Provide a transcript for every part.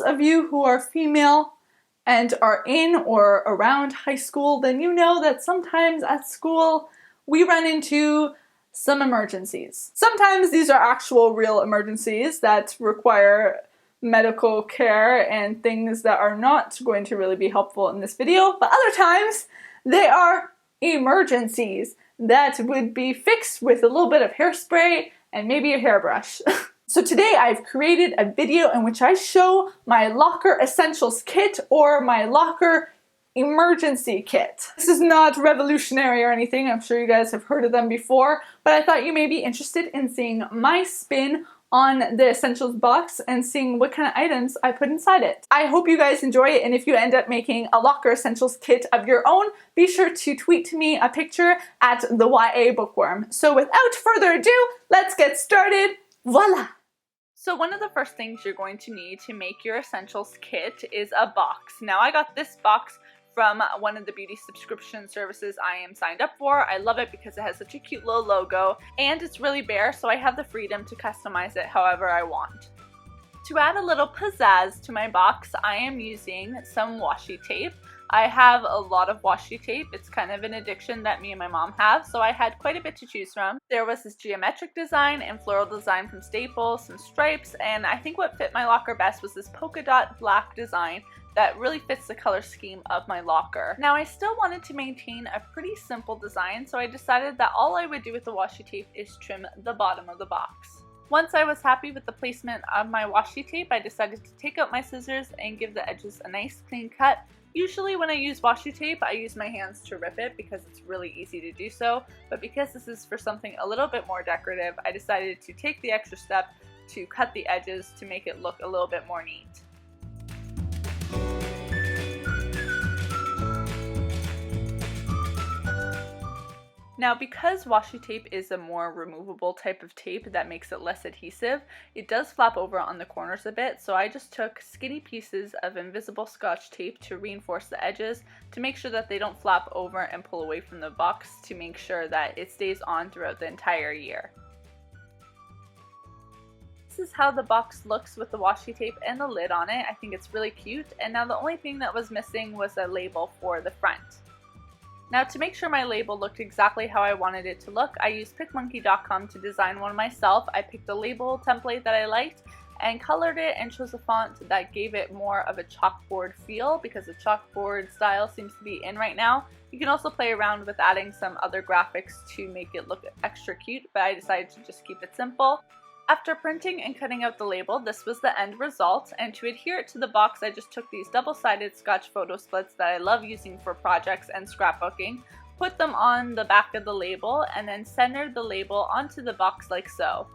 of you who are female and are in or around high school, then you know that sometimes at school we run into some emergencies. Sometimes these are actual real emergencies that require medical care and things that are not going to really be helpful in this video, but other times they are emergencies that would be fixed with a little bit of hairspray and maybe a hairbrush. So today I've created a video in which I show my locker essentials kit or my locker emergency kit. This is not revolutionary or anything, I'm sure you guys have heard of them before, but I thought you may be interested in seeing my spin on the essentials box and seeing what kind of items I put inside it. I hope you guys enjoy it, and if you end up making a locker essentials kit of your own, be sure to tweet to me a picture at the YA Bookworm. So without further ado, let's get started. Voila! So one of the first things you're going to need to make your essentials kit is a box. Now I got this box from one of the beauty subscription services I am signed up for. I love it because it has such a cute little logo and it's really bare, so I have the freedom to customize it however I want. To add a little pizzazz to my box, I am using some washi tape. I have a lot of washi tape. It's kind of an addiction that me and my mom have, so I had quite a bit to choose from. There was this geometric design and floral design from Staples, some stripes, and I think what fit my locker best was this polka dot black design that really fits the color scheme of my locker. Now I still wanted to maintain a pretty simple design, so I decided that all I would do with the washi tape is trim the bottom of the box. Once I was happy with the placement of my washi tape, I decided to take out my scissors and give the edges a nice clean cut. Usually when I use washi tape, I use my hands to rip it because it's really easy to do so, but because this is for something a little bit more decorative, I decided to take the extra step to cut the edges to make it look a little bit more neat. Now because washi tape is a more removable type of tape that makes it less adhesive, it does flap over on the corners a bit, so I just took skinny pieces of invisible Scotch tape to reinforce the edges to make sure that they don't flap over and pull away from the box, to make sure that it stays on throughout the entire year. This is how the box looks with the washi tape and the lid on it. I think it's really cute, and now the only thing that was missing was a label for the front. Now to make sure my label looked exactly how I wanted it to look, I used PicMonkey.com to design one myself. I picked a label template that I liked and colored it and chose a font that gave it more of a chalkboard feel because the chalkboard style seems to be in right now. You can also play around with adding some other graphics to make it look extra cute, but I decided to just keep it simple. After printing and cutting out the label, this was the end result, and to adhere it to the box I just took these double-sided Scotch photo splits that I love using for projects and scrapbooking, put them on the back of the label, and then centered the label onto the box like so.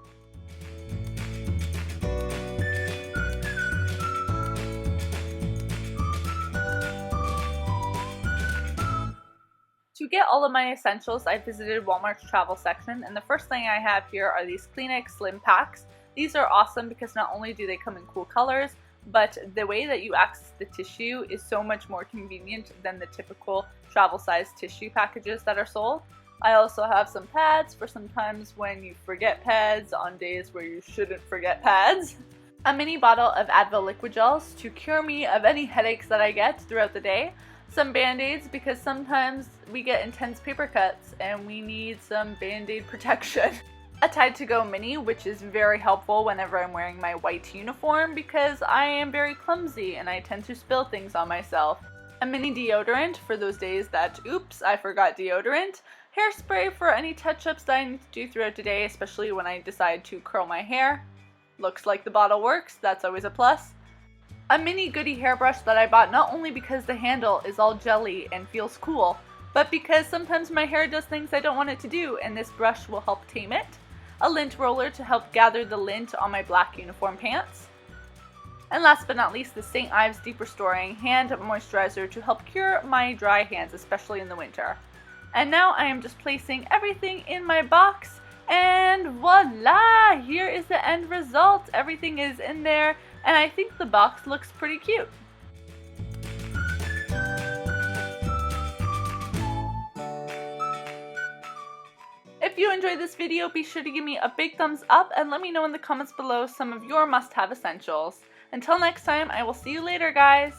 To get all of my essentials, I visited Walmart's travel section, and the first thing I have here are these Kleenex Slim Packs. These are awesome because not only do they come in cool colors, but the way that you access the tissue is so much more convenient than the typical travel-size tissue packages that are sold. I also have some pads for sometimes when you forget pads on days where you shouldn't forget pads. A mini bottle of Advil liquid gels to cure me of any headaches that I get throughout the day. Some band-aids because sometimes we get intense paper cuts and we need some band-aid protection. A Tide to Go mini, which is very helpful whenever I'm wearing my white uniform because I am very clumsy and I tend to spill things on myself. A mini deodorant for those days that, oops, I forgot deodorant. Hairspray for any touch-ups that I need to do throughout the day, especially when I decide to curl my hair. Looks like the bottle works, that's always a plus. A mini goodie hairbrush that I bought not only because the handle is all jelly and feels cool, but because sometimes my hair does things I don't want it to do, and this brush will help tame it. A lint roller to help gather the lint on my black uniform pants. And last but not least, the St. Ives Deep Restoring Hand Moisturizer to help cure my dry hands, especially in the winter. And now I am just placing everything in my box, and voila! Here is the end result. Everything is in there, and I think the box looks pretty cute. If you enjoyed this video, be sure to give me a big thumbs up and let me know in the comments below some of your must-have essentials. Until next time, I will see you later, guys.